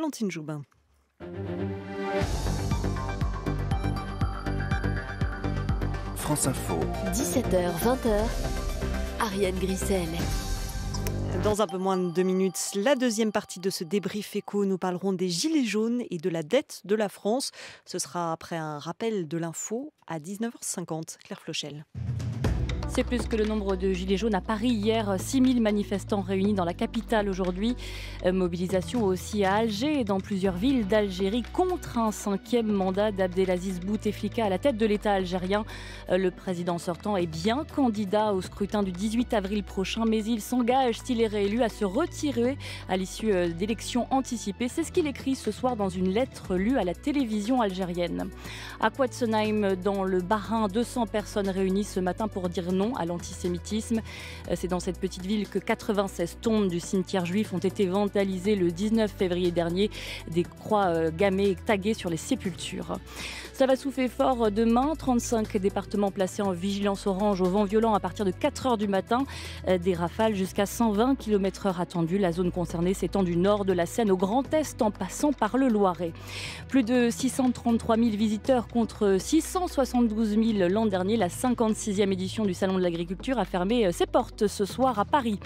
Valentine Joubin. France Info. 17h, 20h, Ariane Grissel. Dans un peu moins de 2 minutes, la deuxième partie de ce débrief éco, nous parlerons des gilets jaunes et de la dette de la France. Ce sera après un rappel de l'info à 19h50. Claire Flochel. C'est plus que le nombre de gilets jaunes à Paris hier. 6000 manifestants réunis dans la capitale aujourd'hui. Mobilisation aussi à Alger et dans plusieurs villes d'Algérie contre un 5e mandat d'Abdelaziz Bouteflika à la tête de l'État algérien. Le président sortant est bien candidat au scrutin du 18 avril prochain, mais il s'engage, s'il est réélu, à se retirer à l'issue d'élections anticipées. C'est ce qu'il écrit ce soir dans une lettre lue à la télévision algérienne. À Quatsenheim, dans le Bas-Rhin, 200 personnes réunies ce matin pour dire non à l'antisémitisme. C'est dans cette petite ville que 96 tombes du cimetière juif ont été vandalisées le 19 février dernier. Des croix gammées et taguées sur les sépultures. Ça va souffler fort demain. 35 départements placés en vigilance orange au vent violent à partir de 4 h du matin. Des rafales jusqu'à 120 km/h attendues. La zone concernée s'étend du nord de la Seine au Grand Est en passant par le Loiret. Plus de 633 000 visiteurs contre 672 000 l'an dernier. La 56e édition du Salon de l'Agriculture a fermé ses portes ce soir à Paris.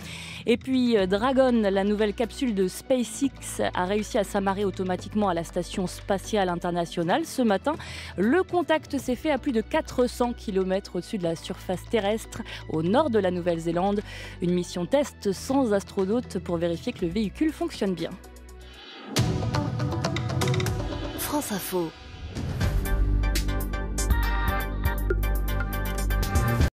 Et puis Dragon, la nouvelle capsule de SpaceX, a réussi à s'amarrer automatiquement à la station spatiale internationale ce matin. Le contact s'est fait à plus de 400 km au-dessus de la surface terrestre, au nord de la Nouvelle-Zélande. Une mission test sans astronaute pour vérifier que le véhicule fonctionne bien. France Info.